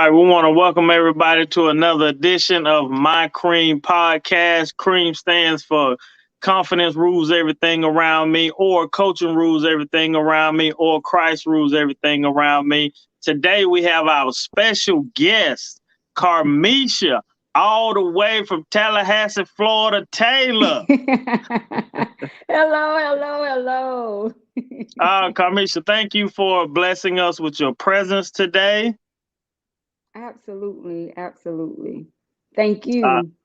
right, we want to welcome everybody to another edition of My Cream podcast. Cream stands for confidence rules everything around me, or coaching rules everything around me, or Christ rules everything around me. Today we have our special guest, Carmesha, all the way from Tallahassee, Florida, Taylor. Hello. Carmesha, thank you for blessing us with your presence today. Absolutely. Thank Uh, you.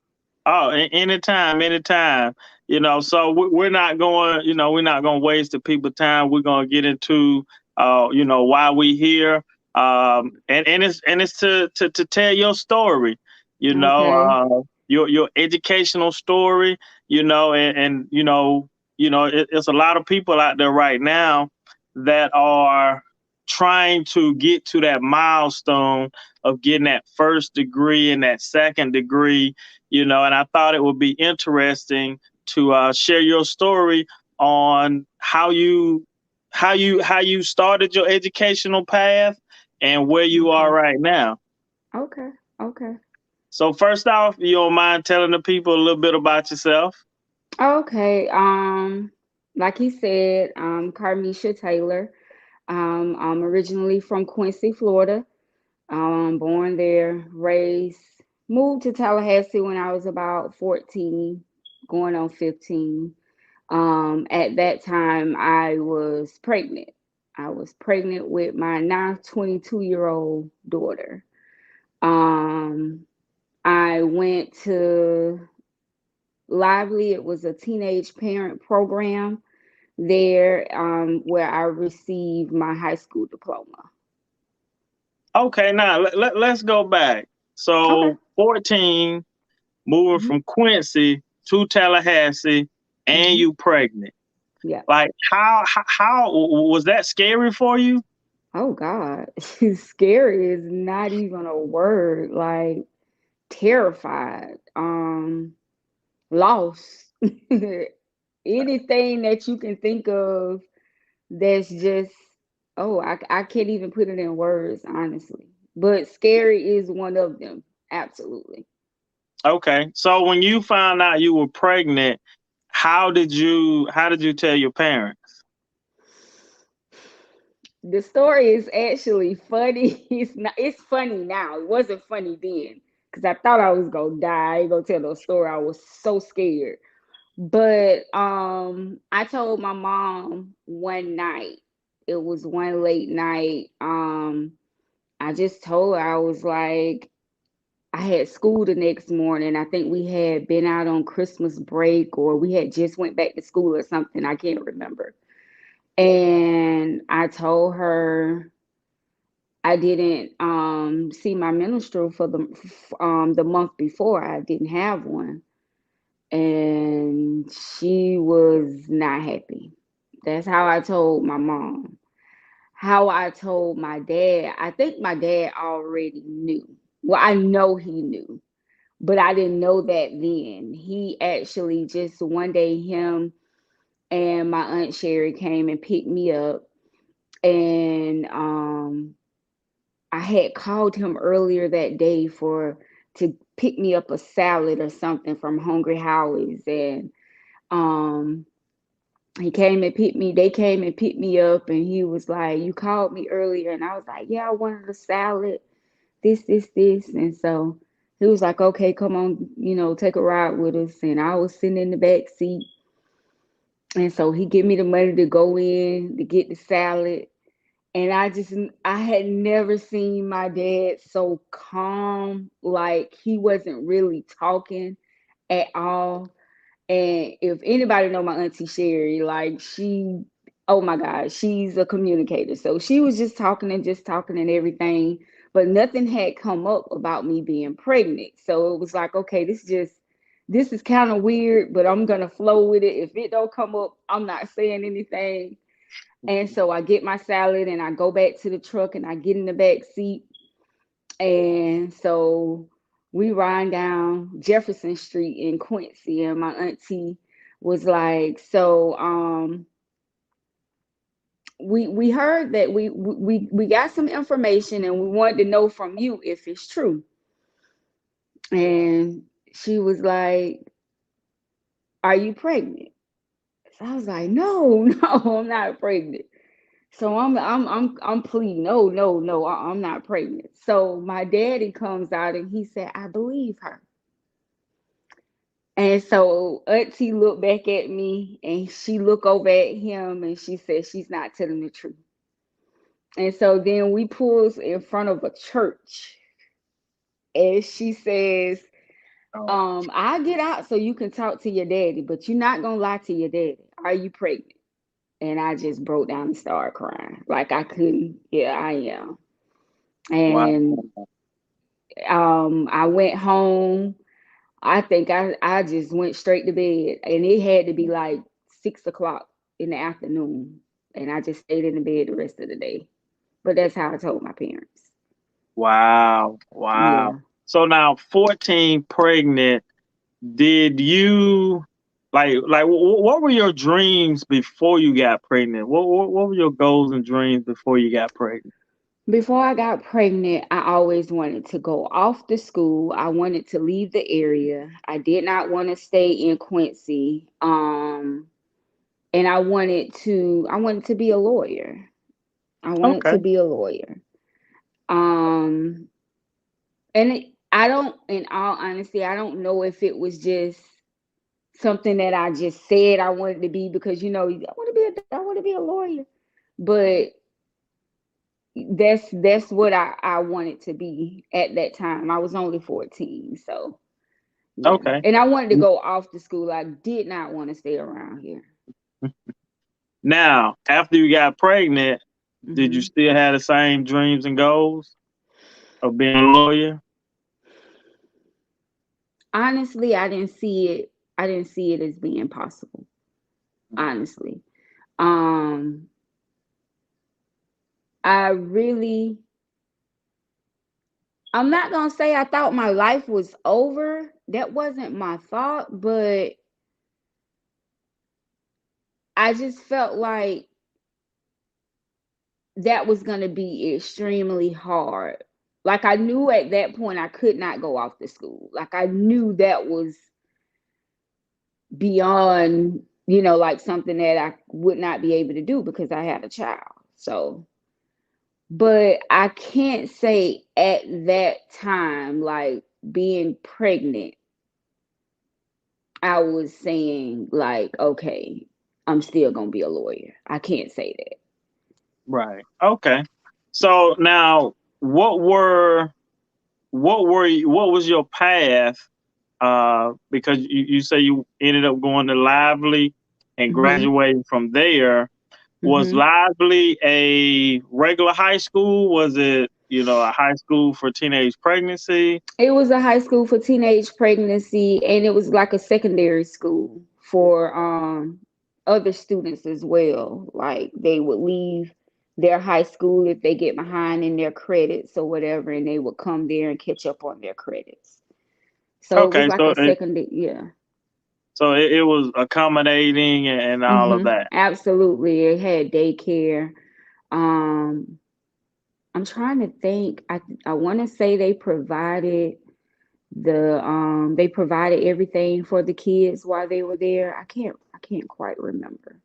Anytime, anytime. So we're not going. We're not going to waste the people time. We're going to get into, why we here. And it's to tell your story. Okay. Your educational story. It's a lot of people out there right now that are trying to get to that milestone of getting that first degree and that second degree, and I thought it would be interesting to share your story on how you started your educational path and where you are Okay. right now. Okay. Okay. So first off, you don't mind telling the people a little bit about yourself? Okay. Like he said, Carmesha Taylor. I'm originally from Quincy, Florida. Born there, raised, moved to Tallahassee when I was about 14, going on 15. At that time, I was pregnant. I was pregnant with my now 22-year-old daughter. Um, I went to Lively. It was a teenage parent program there where I received my high school diploma. Okay, now let's go back. Okay. So 14, moving hmm from Quincy to Tallahassee, and hmm you pregnant. Yeah. Like how was that scary for you? Oh God. Scary is not even a word. Like terrified. Lost. Anything that you can think of that's just, oh, I can't even put it in words, honestly. But scary is one of them. Absolutely. Okay. So when you found out you were pregnant, how did you tell your parents? The story is actually funny. It's funny now. It wasn't funny then. Because I thought I was gonna die. I ain't gonna tell no story. I was so scared. But I told my mom one night. It was one late night. I just told her, I was like, I had school the next morning. I think we had been out on Christmas break or we had just went back to school or something. I can't remember. And I told her I didn't see my menstrual for the month before. I didn't have one. And she was not happy. That's how I told my mom. How I told my dad, I think my dad already knew. Well, I know he knew, but I didn't know that then. He actually just one day, him and my aunt Sherry came and picked me up, and I had called him earlier that day for to pick me up a salad or something from Hungry Howie's, and um he came and picked me. They came and picked me up, and he was like, "You called me earlier," and I was like, "Yeah, I wanted a salad. This," and so he was like, "Okay, come on, take a ride with us." And I was sitting in the back seat, and so he gave me the money to go in to get the salad. And I had never seen my dad so calm, like he wasn't really talking at all. And if anybody know my auntie Sherry, like oh my God, she's a communicator. So she was just talking and everything, but nothing had come up about me being pregnant. So it was like, okay, this is kind of weird, but I'm gonna flow with it. If it don't come up, I'm not saying anything. And so I get my salad and I go back to the truck and I get in the back seat. And so we ride down Jefferson Street in Quincy, and my auntie was like, "So, we heard that we got some information and we wanted to know from you if it's true. And she was like, "Are you pregnant?" So I was like, "No, no, I'm not pregnant." So I'm pleading, "No, no, no, I'm not pregnant." So my daddy comes out and he said, "I believe her." And so Auntie looked back at me and she looked over at him and she said, "She's not telling the truth." And so then we pulls in front of a church and she says, Oh, "I'll get out so you can talk to your daddy, but you're not gonna lie to your daddy. Are you pregnant?" And I just broke down and started crying. Like I couldn't, yeah, I am. wow. And I went home. I think I just went straight to bed. And it had to be like 6 o'clock in the afternoon. And I just stayed in the bed the rest of the day. But that's how I told my parents. Wow. Wow. Yeah. So now 14 pregnant, did you what were your dreams before you got pregnant? What were your goals and dreams before you got pregnant? Before I got pregnant, I always wanted to go off to school. I wanted to leave the area. I did not want to stay in Quincy. And I wanted to be a lawyer. I wanted Okay. to be a lawyer. Um, and I don't, in all honesty, I don't know if it was just something that I just said I wanted to be because I want to be a lawyer, but that's what I wanted to be at that time. I was only 14, so yeah. Okay. And I wanted to go off to school. I did not want to stay around here. Now, after you got pregnant, did you Hmm. still have the same dreams and goals of being a lawyer? Honestly, I didn't see it. I didn't see it as being possible. Honestly, um, I really. I'm not gonna say I thought my life was over. That wasn't my thought, but I just felt like that was going to be extremely hard. Like I knew at that point I could not go off to school. Like I knew that was beyond, like something that I would not be able to do because I had a child. So, but I can't say at that time, like being pregnant, I was saying, like, okay, I'm still going to be a lawyer. I can't say that. Right. Okay. So now, what were what was your path? Because you say you ended up going to Lively and Hmm. graduating from there. Was Hmm. Lively a regular high school? Was it, a high school for teenage pregnancy? It was a high school for teenage pregnancy, and it was like a secondary school for other students as well. Like they would leave their high school if they get behind in their credits or whatever, and they would come there and catch up on their credits. So it was Okay, like so a secondary, yeah. it was accommodating and all of Hmm. that. Absolutely, it had daycare. Um, I'm trying to think. I want to say they provided everything for the kids while they were there. I can't quite remember.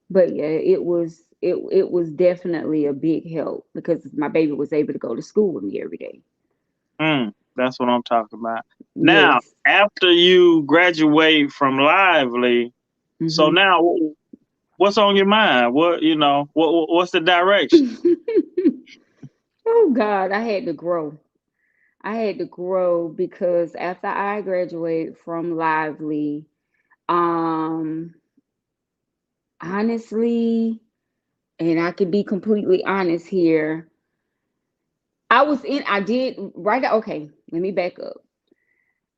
But yeah, it was definitely a big help because my baby was able to go to school with me every day. That's what I'm talking about. Now, Yes. after you graduate from Lively, so Hmm. now what's on your mind? What's the direction? Oh God, I had to grow. I had to grow because after I graduated from Lively, um, honestly, and I can be completely honest here, I did right. Okay, let me back up.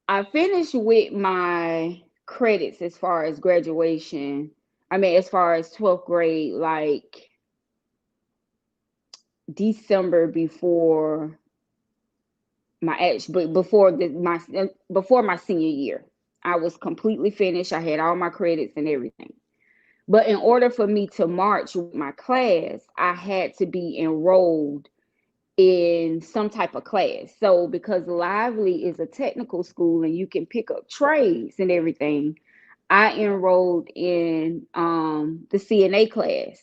I finished with my credits as far as graduation. I mean, as far as 12th grade, like December but before my senior year. I was completely finished. I had all my credits and everything. But in order for me to march with my class, I had to be enrolled in some type of class. So because Lively is a technical school and you can pick up trades and everything, I enrolled in the CNA class.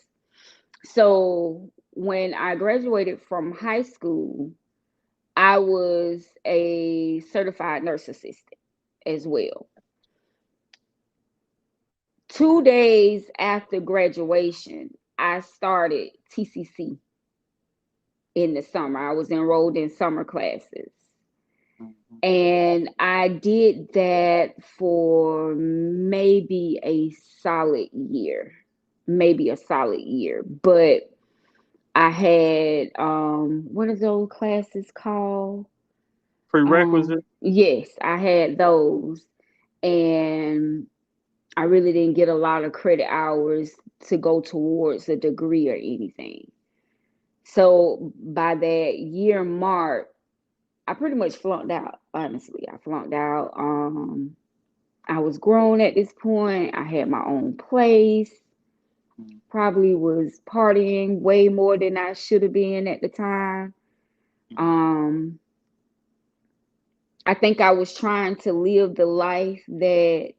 So when I graduated from high school, I was a certified nurse assistant as well. 2 days after graduation, I started TCC in the summer. I was enrolled in summer classes. And I did that for maybe a solid year. Maybe a solid year. But I had what are those classes called? Prerequisite. Yes, I had those. And I really didn't get a lot of credit hours to go towards a degree or anything. So by that year mark, I pretty much flunked out, honestly. I flunked out. I was grown at this point. I had my own place. Probably was partying way more than I should have been at the time. Um, I think I was trying to live the life that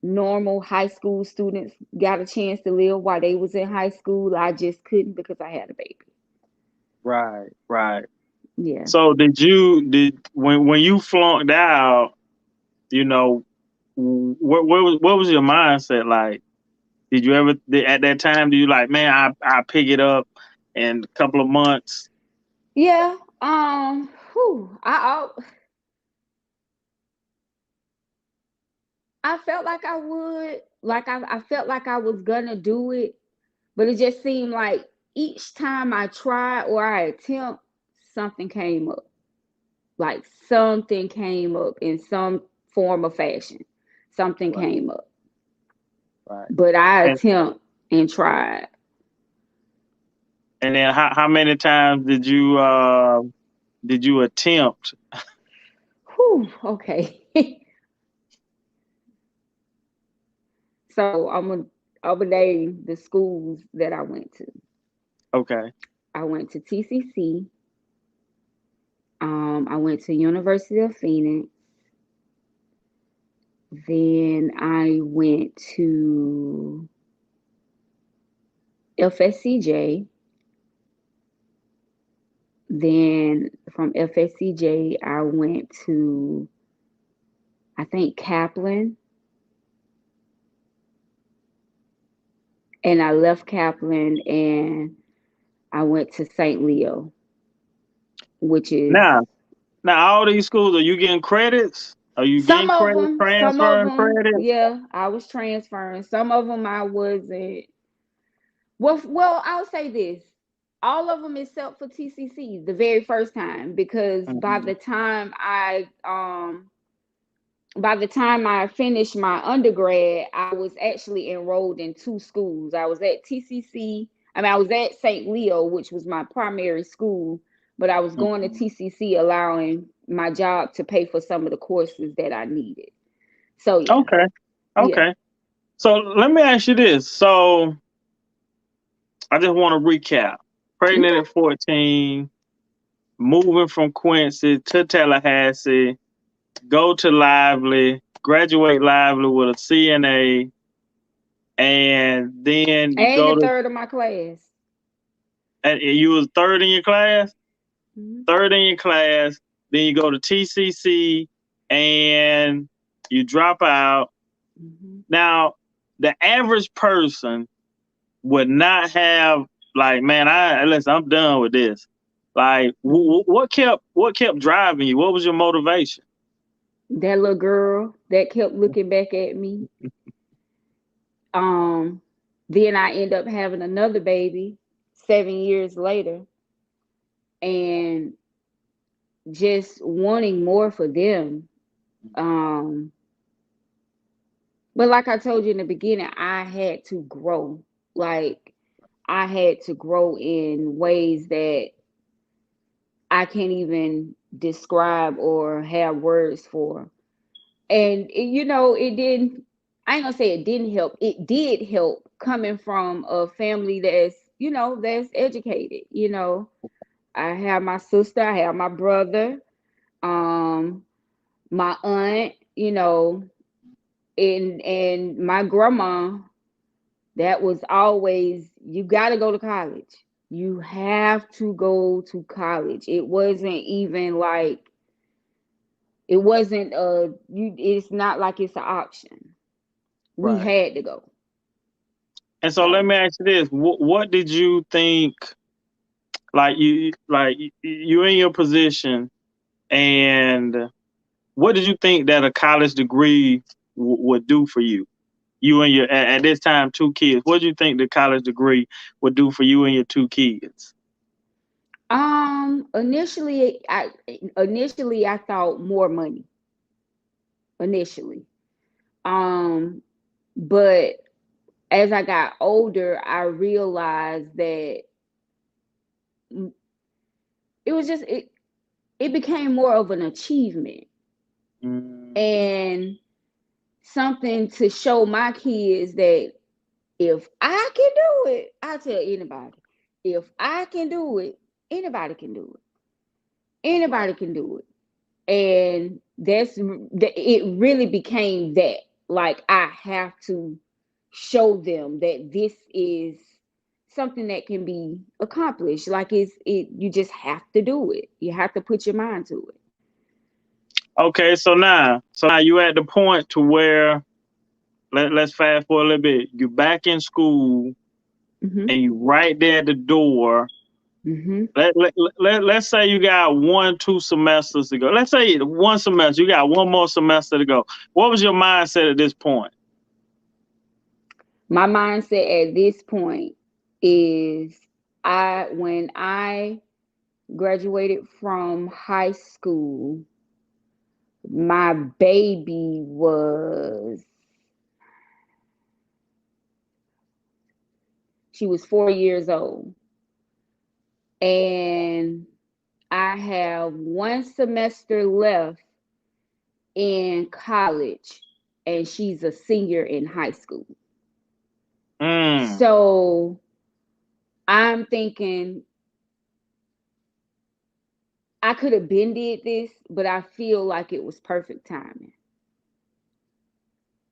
normal high school students got a chance to live while they was in high school. I just couldn't because I had a baby. Right, right. Yeah. So did when you flunked out, you know, what was your mindset like? Did you ever at that time? Do you like, man, I pick it up in a couple of months? Yeah. I felt like I would. Like I felt like I was gonna do it, but it just seemed like each time I tried or I attempt, something came up. Like something came up in some form or fashion. Something Right, came up. right. But I And attempt and tried. and then how many times did you attempt? Whew, okay. So I'm gonna name the schools that I went to. Okay. I went to TCC. I went to University of Phoenix. Then I went to FSCJ. Then from FSCJ, I went to, I think, Kaplan. And I left Kaplan and I went to St. Leo, which is Now, all these schools, are you getting credits? Are you getting credits, some of transferring them, credits? yeah, I was transferring. Some of them I wasn't. Well, I'll say this. All of them except for TCC the very first time because Mhm. by the time I finished my undergrad, I was actually enrolled in two schools. I was at TCC. I mean, I was at St. Leo, which was my primary school, but I was going to Mhm. TCC, allowing my job to pay for some of the courses that I needed. So yeah, Okay. yeah. Okay. So let me ask you this. So I just want to recap. Pregnant Okay. at 14, moving from Quincy to Tallahassee, go to Lively, graduate Lively with a CNA, and then you And go the to, third of my class. and you was third in your class, Mhm. third in your class, then you go to TCC, and you drop out. Mhm. Now, the average person would not have like, man, I listen, I'm done with this. Like, Mhm. what kept driving you? What was your motivation? That little girl that kept looking back at me. Um, then I end up having another baby 7 years later and just wanting more for them. Um, but like I told you in the beginning, I had to grow. Like I had to grow in ways that I can't even describe or have words for. And it didn't. I ain't gonna say it didn't help. It did help coming from a family that's, that's educated. I have my sister, I have my brother, um, my aunt, and my grandma. That was always, you got to go to college. You have to go to college. It wasn't even like, it wasn't it's not like it's an option. We Right. had to go. And so let So me ask you this: what did you think? You in your position, and what did you think that a college degree would do for you? You and your at this time 2 kids. What do you think the college degree would do for you and your 2 kids? initially I thought more money initially. Um but as I got older, I realized that it was just it became more of an achievement Mm, and something to show my kids that if I can do it, I tell anybody. If I can do it, anybody can do it. right. Anybody can do it. And it really became that. Like I have to show them that this is something that can be accomplished. Like you just have to do it. You have to put your mind to it. Okay, so now you at the point to where let's fast forward a little bit. You're back in school Hmm. and you right there at the door. Hmm. Let's say you got 1, 2 semesters to go. Let's say one semester, you got one more semester to go. What was your mindset at this point? My mindset at this point is when I graduated from high school, my baby was she was 4 years old. And I have one semester left in college, and she's a senior in high school. Mm, So I'm thinking I could have been did this, but I feel like it was perfect timing.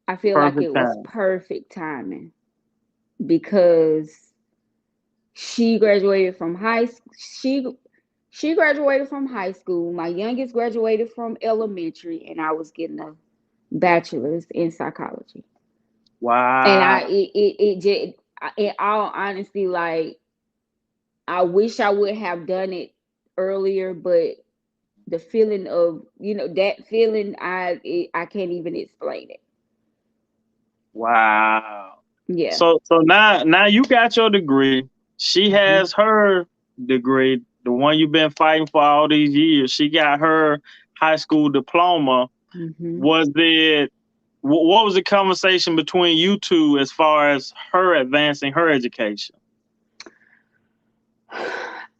I feel like perfect it was time. perfect timing because she graduated from high school. She graduated from high school. My youngest graduated from elementary, and I was getting a bachelor's in psychology. And Wow. it just, in all honesty, like I wish I would have done it earlier, but the feeling of that feeling, I can't even explain it. Wow. Yeah. So now you got your degree. She Hmm. has her degree, the one you've been fighting for all these years. She got her high school diploma. Hmm. Was it what was the conversation between you two as far as her advancing her education?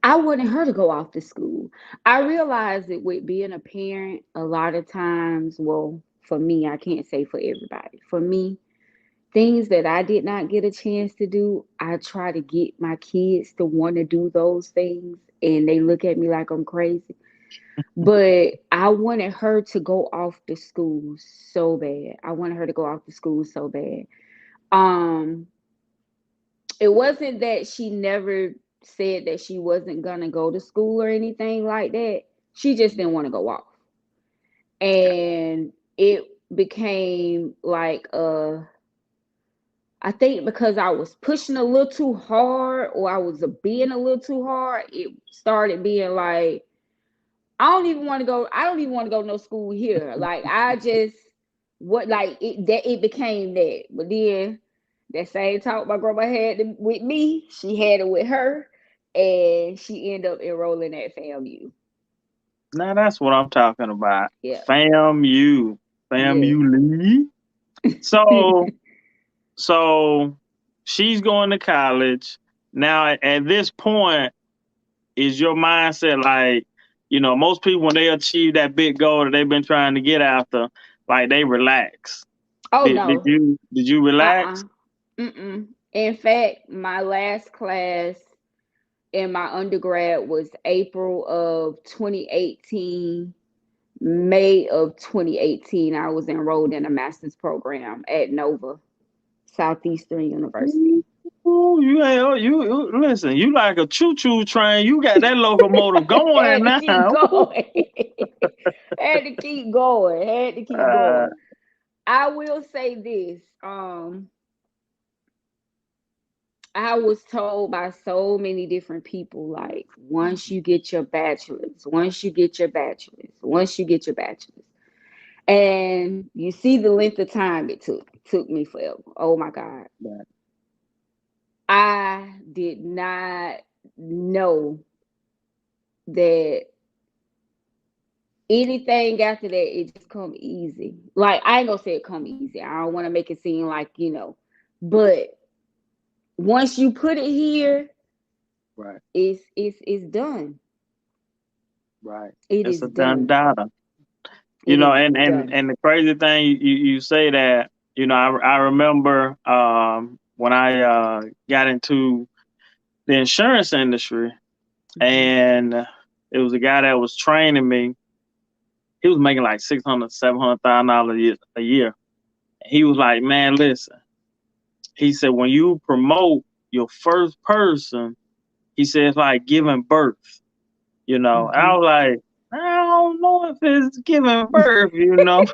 I wanted her to go off to school. I realized that with being a parent, a lot of times, well, for me, I can't say for everybody. For me, things that I did not get a chance to do, I try to get my kids to want to do those things, and they look at me like I'm crazy. But I wanted her to go off to school so bad. I wanted her to go off to school so bad. Um, it wasn't that she never said that she wasn't gonna go to school or anything like that. She just didn't want to go off. And it became like I think because I was pushing a little too hard or I was being a little too hard, it started being like I don't even want to go to no school here. Like I just what like it became that. But then that same talk my grandma had with me, she had it with her, and she ended up enrolling at FAMU. Now that's what I'm talking about. Yeah. FAMU. Yes. FAMU Lee. So so she's going to college. Now at this point, is your mindset like, most people when they achieve that big goal that they've been trying to get after, like they relax. Oh Did no. you Uh-uh. relax? Mm-mm. In fact, my last class in my undergrad was April of 2018. May of 2018, I was enrolled in a master's program at Nova Southeastern University. Ooh, you ain't listen. You like a choo choo train. You got that locomotive Had going to keep now. going. Had to keep going. Had to keep Uh, going. I will say this. I was told by so many different people, like, once you get your bachelor's, once you get your bachelor's, once you get your bachelor's, and you see the length of time it took me forever. Oh my God. I did not know that anything after that, it just come easy. Like, I ain't gonna say it come easy. I don't want to make it seem like, but once you put it here, right, it's done. right. It It's is a done done. data. It is done. And the crazy thing, you say that, I remember when I got into the insurance industry, Mhm. and it was a guy that was training me. He was making like 600, $700,000 a year. He was like, man, listen. He said, when you promote your first person, he said it's like giving birth. I Mhm. was like, I don't know if it's giving birth. Like,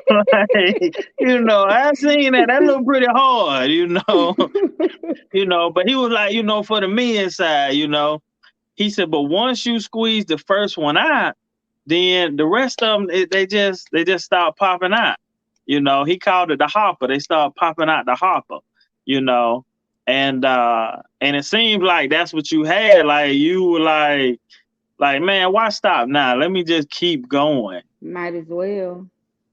I seen that. That looked pretty hard. But he was like, for the men side. He said, but once you squeeze the first one out, then the rest of them, they just start popping out. He called it the hopper. They start popping out the hopper. You know, and it seemed like that's what you had. Like you were like, man, why stop now? Let me just keep going. Might as well.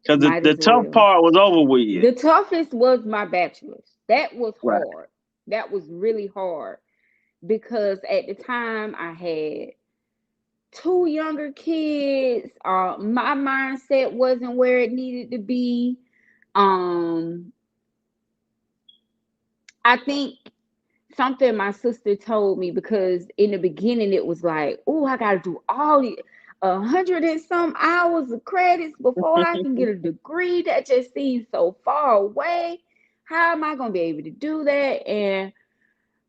Cause the, Might the as tough well. part was over with. The toughest was my bachelor's. That was Right. hard. That was really hard because at the time I had two younger kids. My mindset wasn't where it needed to be. Um, I think something my sister told me, because in the beginning it was like, oh, I got to do all the 100 and some hours of credits before I can get a degree. That just seems so far away. How am I going to be able to do that? And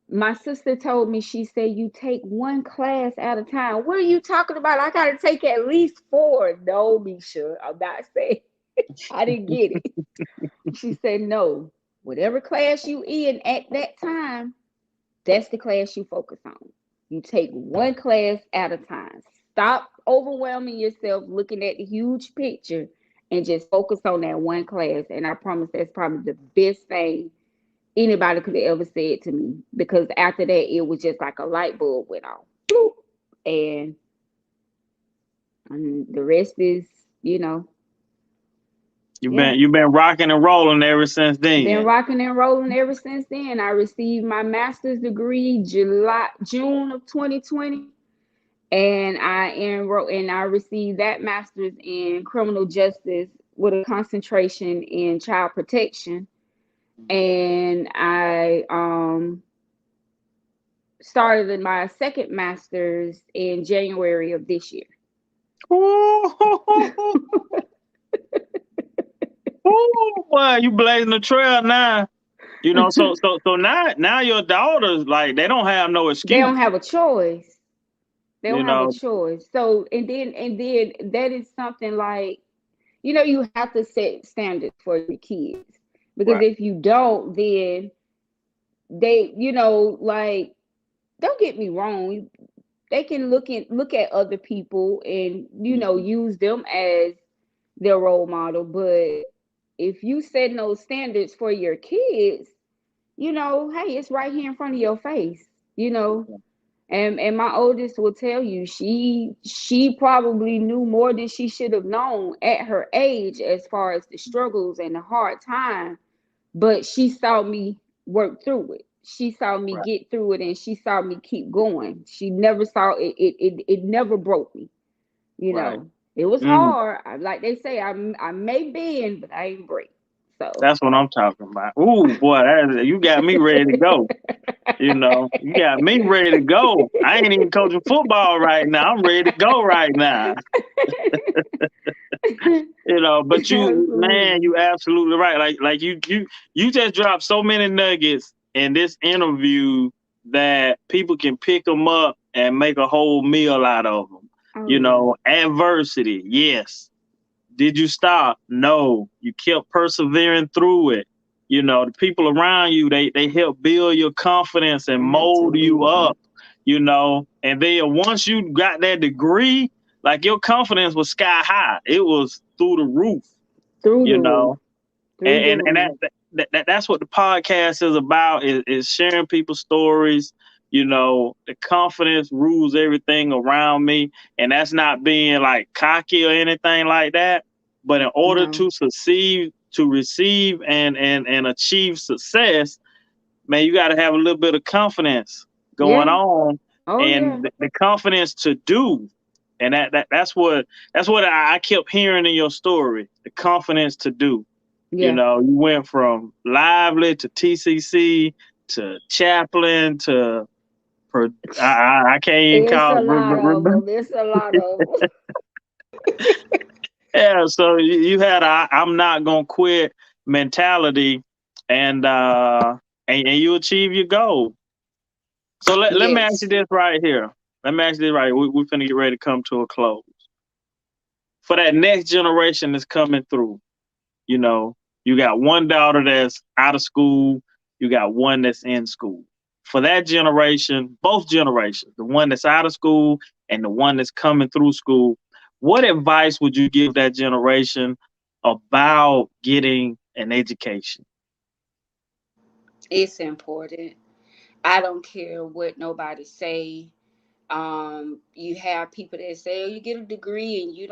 my sister told me, she said, you take one class at a time. What are you talking about? I got to take at least four. No, Misha, I'm not saying. I didn't get it. She said, no, whatever class you in at that time, that's the class you focus on. You take one class at a time. Stop overwhelming yourself looking at the huge picture and just focus on that one class. And I promise that's probably the best thing anybody could have ever said to me, because after that, it was just like a light bulb went off. Boop. And, and the rest is, you know, You've yeah. been you've been rocking and rolling ever since Been then. rocking and rolling ever since then. I received my master's degree June of 2020, and I received that master's in criminal justice with a concentration in child protection. And I started my second master's in January of this year. Ooh, ooh, boy, you blazing the trail now. So now your daughters, like, they don't have no They don't excuse. have a choice. They You don't have a know, choice. So and then that is something like, you have to set standards for your kids, because right, if you don't, then they, like, don't get me wrong, they can look at other people and mhm, use them as their role model. But if you set no standards for your kids, hey, it's right here in front of your face, you know. And my oldest will tell you, she probably knew more than she should have known at her age, as far as the struggles and the hard time. But she saw me work through it. She saw me right, get through it, and she saw me keep going. She never saw it. It never broke me. right. It was Mm, hard. Like they say, I may bend, but I ain't break. So That's what I'm talking about. Ooh, boy, you got me ready to go. You know, you got me ready to go. I ain't even coaching football right now. I'm ready to go right now. You know, but man, absolutely. you absolutely right. Like you just dropped so many nuggets in this interview that people can pick them up and make a whole meal out of them. Oh You yeah. know, adversity, yes. Did you stop? No. You kept persevering through it. You know, the people around you, they help build your confidence and mold you Absolutely. up, you know. And then once you got that degree, like your confidence was sky high. It was through the roof, Through you the roof. know. Through the And roof. that's what the podcast is about, is sharing people's stories. You know, the confidence rules everything around me. And that's not being like cocky or anything like that. But in order No. to succeed, to receive and achieve success, man, you got to have a little bit of confidence going Yeah. on, Oh yeah. and the confidence to do. And that's what I kept hearing in your story, the confidence to do. You Yeah. know, you went from Lively to TCC to Chaplin to I can't even It's call a it. lot of them. It's a lot of them. Yeah, so you had a I'm not gonna quit mentality, and and you achieve your goal. So let me ask you Yes. this right here. Let me ask you this right here. We're finna get ready to come to a close. For that next generation that's coming through, you know, you got one daughter that's out of school, you got one that's in school. For that generation, both generations, the one that's out of school and the one that's coming through school, what advice would you give that generation about getting an education? It's important. I don't care what nobody say. You have people that say, "Oh, you get a degree and you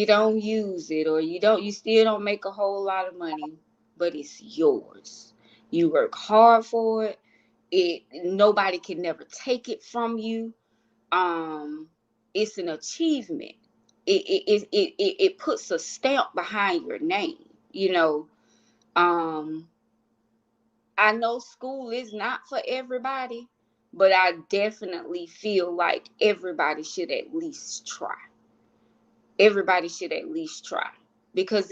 don't use it, or you still don't make a whole lot of money, but it's yours. You work hard for it. It nobody can never take it from you. Um, it's an achievement. It puts a stamp behind your name. You know, um, I know school is not for everybody, but I definitely feel like everybody should at least try. Everybody should at least try, because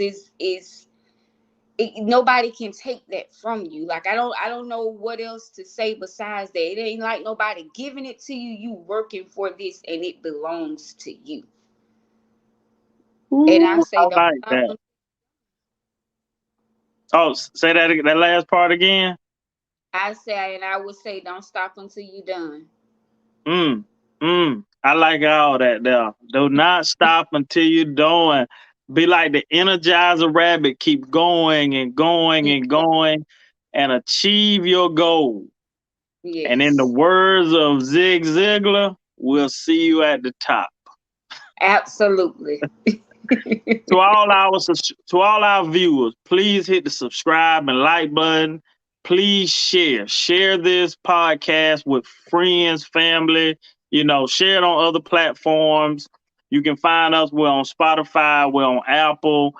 nobody can take that from you. Like I don't know what else to say besides that. It ain't like nobody giving it to you. You working for this, and it belongs to you. And I Ooh, say I don't like stop. that. Oh, say that last part again. I would say don't stop until you done. Mm, I like all that there. Do not stop until you're doing. Be like the Energizer Rabbit. Keep going and going and going and achieve your goal. And in the Yes, words of Zig Ziglar, we'll see you at the top. absolutely. To all our viewers, please hit the subscribe and like button. Please share this podcast with friends, family. You know, share it on other platforms. You can find us. We're on Spotify. We're on Apple.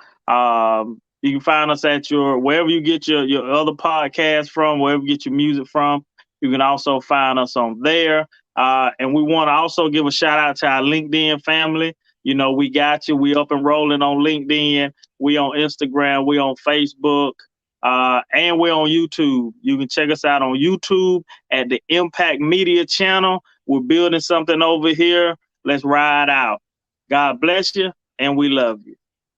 You can find us at your wherever you get your other podcasts from, wherever you get your music from. You can also find us on there. And we want to also give a shout out to our LinkedIn family. You know, we got you. We up and rolling on LinkedIn. We on Instagram. We on Facebook. And we're on YouTube. You can check us out on YouTube at the Impact Media channel. We're building something over here. Let's ride out. God bless you, and we love you.